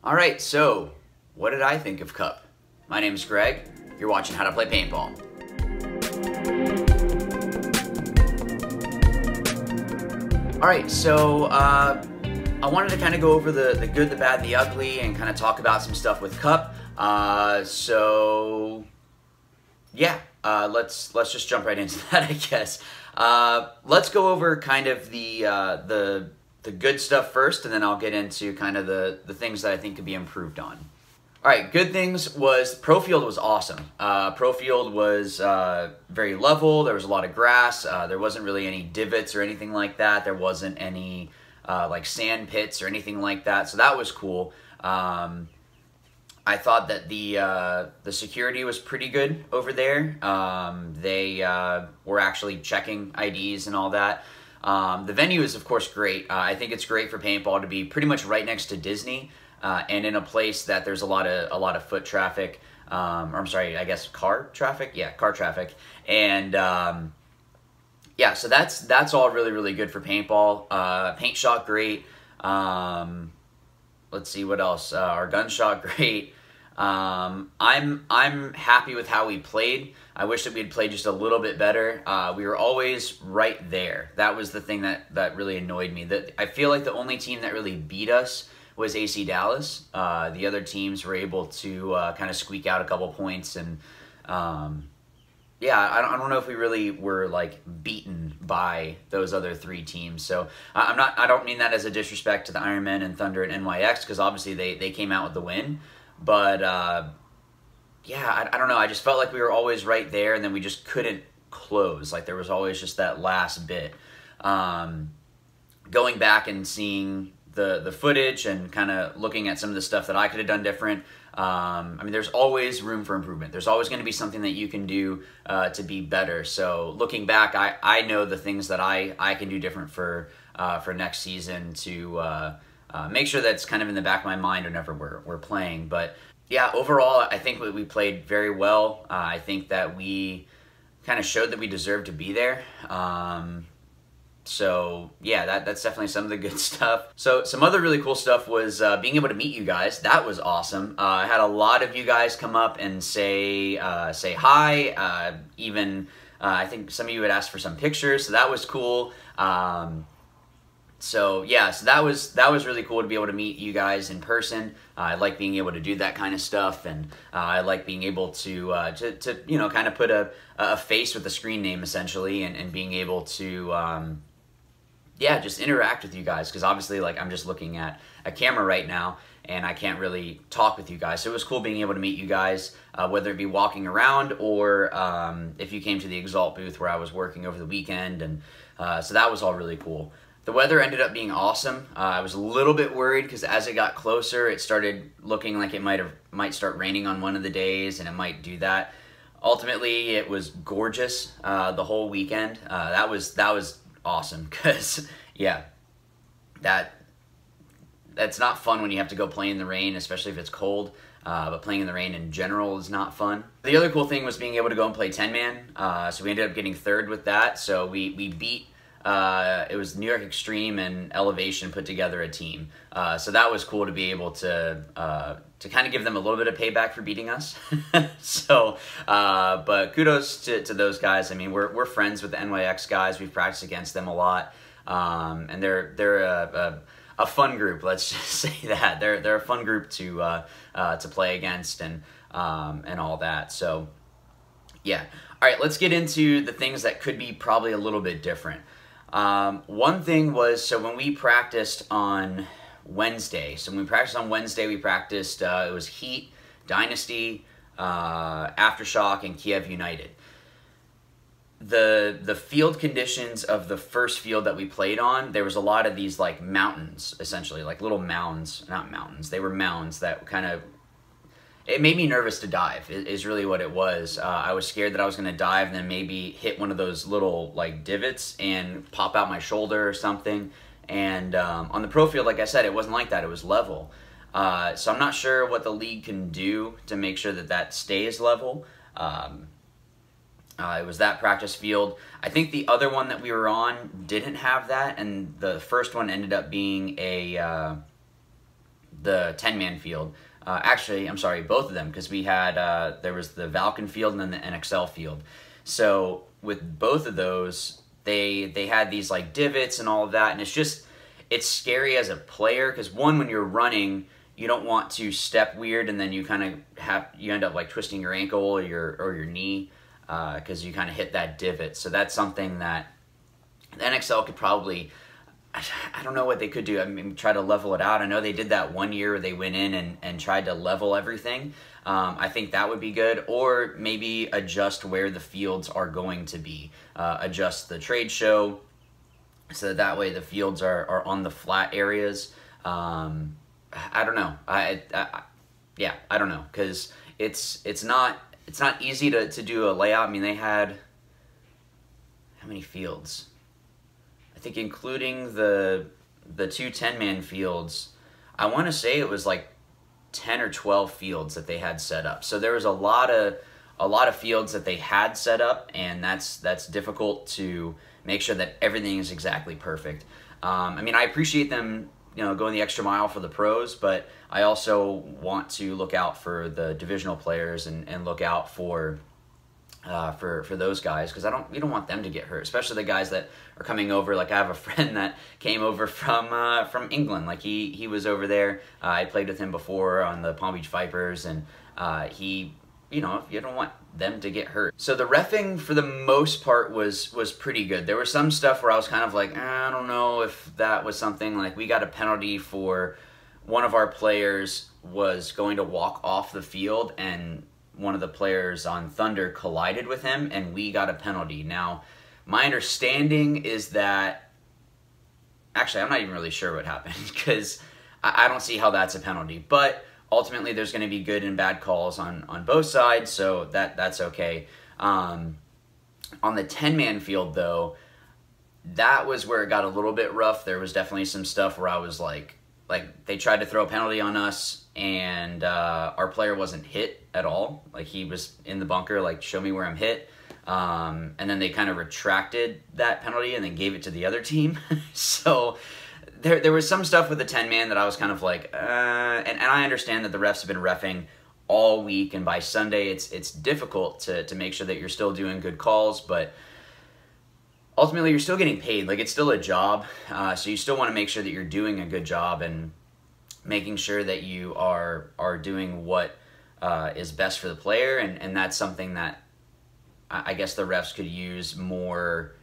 All right, so what did I think of Cup? My name is Greg. You're watching How to Play Paintball. All right, so I wanted to kind of go over the good, the bad, the ugly, and kind of talk about some stuff with Cup. So yeah, let's just jump right into that, I guess. Let's go over kind of the good stuff first, and then I'll get into kind of the things that I think could be improved on. All right, good things was Pro Field was awesome. Pro Field was very level. There was a lot of grass. There wasn't really any divots or anything like that. There wasn't any like sand pits or anything like that. So that was cool. I thought that the security was pretty good over there. They were actually checking IDs and all that. The venue is, of course, great. I think it's great for paintball to be pretty much right next to Disney, and in a place that there's a lot of foot traffic. Or I'm sorry, I guess car traffic. Yeah, car traffic. And yeah, so that's all really good for paintball. Paint shot great. Let's see what else. Our gun shot great. I'm happy with how we played. I wish that we had played just a little bit better. We were always right there. That was the thing that really annoyed me. That I feel like the only team that really beat us was AC Dallas. The other teams were able to kind of squeak out a couple points, and yeah, I don't know if we really were like beaten by those other three teams. So I don't mean that as a disrespect to the Ironmen and Thunder and NYX, because obviously they came out with the win. But yeah, I don't know. I just felt like we were always right there, and then we just couldn't close. Like there was always just that last bit. Going back and seeing the footage and kind of looking at some of the stuff that I could have done different. I mean, there's always room for improvement. There's always going to be something that you can do to be better. So looking back, I know the things that I can do different for next season to make sure that's kind of in the back of my mind whenever we're playing. But yeah, overall, I think we played very well. I think that we kind of showed that we deserved to be there. So yeah, that's definitely some of the good stuff. So some other really cool stuff was being able to meet you guys. That was awesome. I had a lot of you guys come up and say hi. Even I think some of you had asked for some pictures, so that was cool. So yeah, so that was really cool to be able to meet you guys in person. I like being able to do that kind of stuff, and I like being able to you know, kind of put a face with a screen name essentially, and being able to yeah, just interact with you guys, because obviously like I'm just looking at a camera right now and I can't really talk with you guys. So it was cool being able to meet you guys, whether it be walking around or if you came to the Exalt booth where I was working over the weekend, and so that was all really cool. The weather ended up being awesome. I was a little bit worried because as it got closer, it started looking like it might start raining on one of the days, and it might do that. Ultimately, it was gorgeous the whole weekend. That was awesome, because yeah, that's not fun when you have to go play in the rain, especially if it's cold. But playing in the rain in general is not fun. The other cool thing was being able to go and play 10-man. So we ended up getting third with that. So we beat. It was New York Extreme and Elevation put together a team. So that was cool to be able to kind of give them a little bit of payback for beating us. So, but kudos to those guys. I mean, we're friends with the NYX guys. We've practiced against them a lot. And they're a fun group. Let's just say that they're a fun group to play against, and all that. So yeah. All right, let's get into the things that could be probably a little bit different. One thing was, so when we practiced on Wednesday, we practiced, it was Heat, Dynasty, Aftershock, and Kiev United. The field conditions of the first field that we played on, there was a lot of these like mountains, essentially, like little mounds, not mountains, they were mounds that kind of, it made me nervous to dive, is really what it was. I was scared that I was going to dive and then maybe hit one of those little like divots and pop out my shoulder or something. And on the pro field, like I said, it wasn't like that. It was level. So I'm not sure what the league can do to make sure that stays level. It was that practice field. I think the other one that we were on didn't have that, and the first one ended up being a the 10-man field. Actually, I'm sorry, both of them, because we had, there was the Valken field and then the NXL field. So with both of those, they had these like divots and all of that, and it's scary as a player, because one, when you're running, you don't want to step weird and then you kind of you end up like twisting your ankle or your knee, because you kind of hit that divot. So that's something that the NXL could probably, I don't know what they could do. I mean, try to level it out. I know they did that one year where they went in and tried to level everything. I think that would be good. Or maybe adjust where the fields are going to be. Adjust the trade show so that way the fields are on the flat areas. I don't know. Yeah, I don't know, because it's not easy to do a layout. I mean, they had, how many fields? I think including the two 10-man fields, I want to say it was like 10 or 12 fields that they had set up. So there was a lot of fields that they had set up, and that's difficult to make sure that everything is exactly perfect. I mean, I appreciate them, going the extra mile for the pros, but I also want to look out for the divisional players and look out for those guys, because you don't want them to get hurt, especially the guys that are coming over. Like, I have a friend that came over from England. Like, he was over there. I played with him before on the Palm Beach Vipers, and he, you don't want them to get hurt. So the reffing for the most part was pretty good. There was some stuff where I was kind of like, I don't know if that was something. Like, we got a penalty for one of our players was going to walk off the field, and one of the players on Thunder collided with him, and we got a penalty. Now, my understanding is that, actually, I'm not even really sure what happened, because I don't see how that's a penalty. But ultimately, there's going to be good and bad calls on both sides, so that's okay. On the 10-man field, though, that was where it got a little bit rough. There was definitely some stuff where I was like they tried to throw a penalty on us, and our player wasn't hit at all. Like, he was in the bunker, like, show me where I'm hit. And then they kind of retracted that penalty and then gave it to the other team. So there was some stuff with the 10-man that I was kind of like, and I understand that the refs have been reffing all week, and by Sunday it's difficult to make sure that you're still doing good calls, but ultimately you're still getting paid. Like, it's still a job, so you still want to make sure that you're doing a good job and making sure that you are doing what is best for the player, and that's something that I guess the refs could use more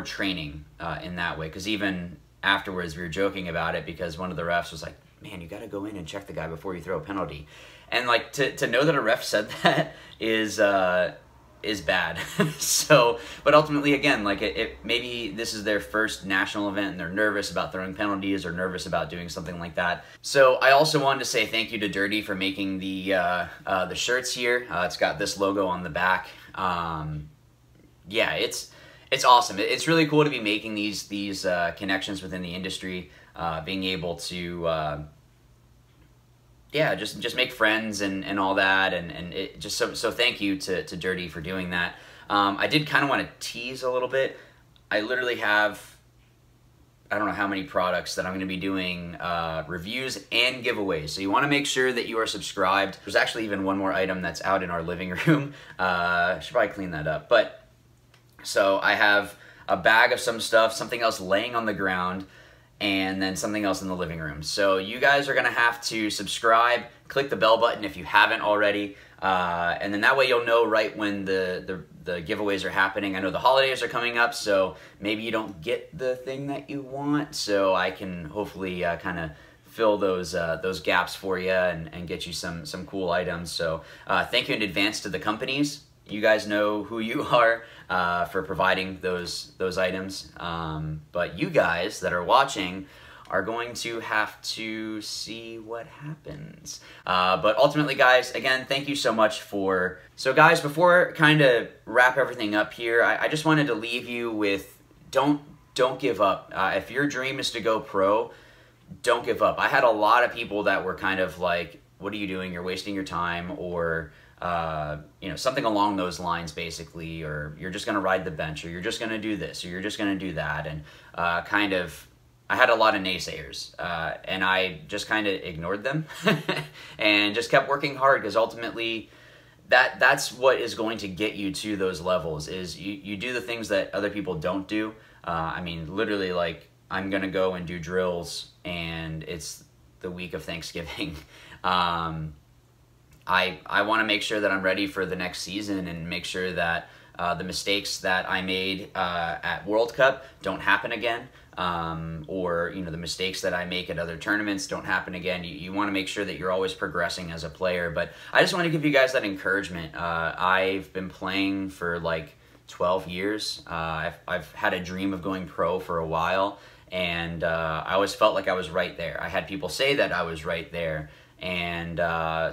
training in that way. Because even afterwards we were joking about it, because one of the refs was like, man, you got to go in and check the guy before you throw a penalty. And like, to know that a ref said that is bad. So, but ultimately, again, like, maybe this is their first national event and they're nervous about throwing penalties or nervous about doing something like that. So I also wanted to say thank you to Dirty for making the shirts here. It's got this logo on the back. Yeah, it's awesome. It's really cool to be making these connections within the industry, being able to yeah, just make friends and all that, and it just so thank you to Dirty for doing that. I did kind of want to tease a little bit. I literally have, I don't know how many products that I'm going to be doing reviews and giveaways. So you want to make sure that you are subscribed. There's actually even one more item that's out in our living room. I should probably clean that up. But so I have a bag of some stuff, something else laying on the ground, and then something else in the living room. So you guys are gonna have to subscribe, click the bell button if you haven't already, and then that way you'll know right when the giveaways are happening. I know the holidays are coming up, so maybe you don't get the thing that you want, so I can hopefully kind of fill those gaps for you and get you some cool items. So thank you in advance to the companies. You guys know who you are for providing those items, but you guys that are watching are going to have to see what happens. But ultimately, guys, again, thank you so much for... So guys, before kind of wrap everything up here, I just wanted to leave you with, don't give up. If your dream is to go pro, don't give up. I had a lot of people that were kind of like, what are you doing? You're wasting your time, or you know, something along those lines, basically, or you're just going to ride the bench, or you're just going to do this, or you're just going to do that, and kind of I had a lot of naysayers, and I just kind of ignored them and just kept working hard, because ultimately that's what is going to get you to those levels, is you do the things that other people don't do. I mean, literally, like, I'm going to go and do drills, and it's the week of Thanksgiving. I want to make sure that I'm ready for the next season, and make sure that the mistakes that I made at World Cup don't happen again, or the mistakes that I make at other tournaments don't happen again. You want to make sure that you're always progressing as a player. But I just want to give you guys that encouragement. I've been playing for like 12 years. I've had a dream of going pro for a while, and I always felt like I was right there. I had people say that I was right there, and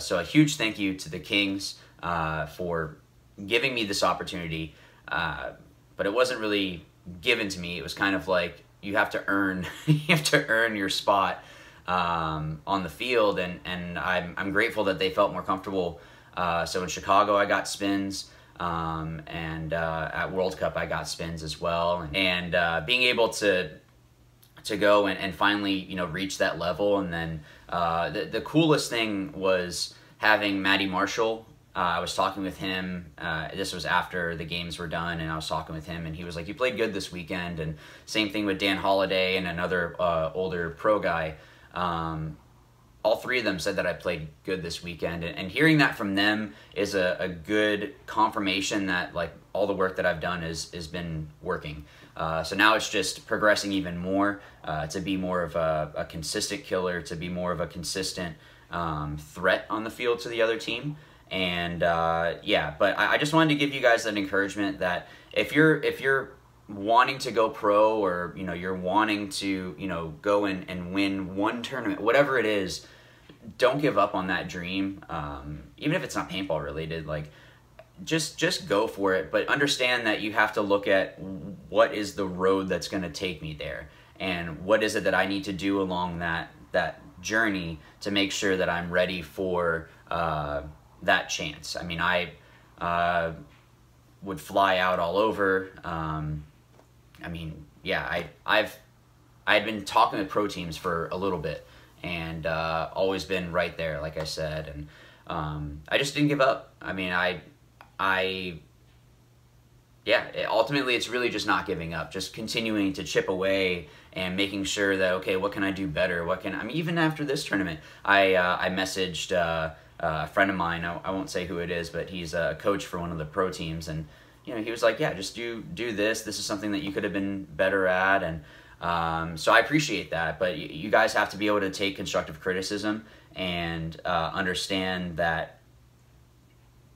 so a huge thank you to the Kings for giving me this opportunity, but it wasn't really given to me. It was kind of like, you have to earn your spot on the field, and I'm grateful that they felt more comfortable. So in Chicago I got spins, and at World Cup I got spins as well, and being able to go and finally reach that level. And then the coolest thing was having Matty Marshall. I was talking with him, this was after the games were done, and I was talking with him, and he was like, you played good this weekend. And same thing with Dan Holiday and another older pro guy. All three of them said that I played good this weekend, and hearing that from them is a good confirmation that, like, all the work that I've done has been working. So now it's just progressing even more, to be more of a consistent killer, to be more of a consistent threat on the field to the other team. And yeah, but I just wanted to give you guys that encouragement, that if you're wanting to go pro, or you're wanting to go and win one tournament, whatever it is, don't give up on that dream. Even if it's not paintball related, like, just go for it. But understand that you have to look at what is the road that's going to take me there, and what is it that I need to do along that journey to make sure that I'm ready for that chance. I mean, I would fly out all over. I mean, yeah, I'd been talking with pro teams for a little bit, and always been right there, like I said, and I just didn't give up. I mean, ultimately it's really just not giving up, just continuing to chip away and making sure that, okay, what can I do better? I mean, even after this tournament, I messaged a friend of mine, I won't say who it is, but he's a coach for one of the pro teams, and he was like, yeah, just do this. This is something that you could have been better at. And so I appreciate that. But you guys have to be able to take constructive criticism, and understand that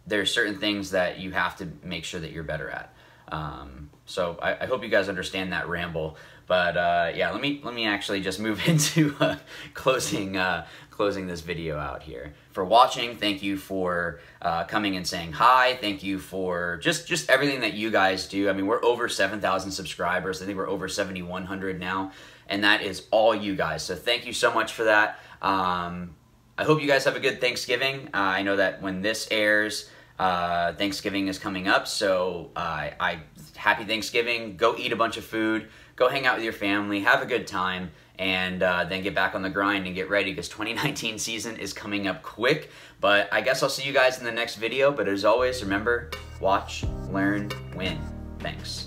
there's certain things that you have to make sure that you're better at. So I hope you guys understand that ramble. But yeah, let me actually just move into closing this video out here. For watching, thank you for coming and saying hi. Thank you for just everything that you guys do. I mean, we're over 7,000 subscribers. I think we're over 7,100 now, and that is all you guys. So thank you so much for that. I hope you guys have a good Thanksgiving. I know that when this airs, Thanksgiving is coming up, so happy Thanksgiving. Go eat a bunch of food. Go hang out with your family. Have a good time. And then get back on the grind and get ready, because 2019 season is coming up quick. But I guess I'll see you guys in the next video. But as always, remember, watch, learn, win. Thanks.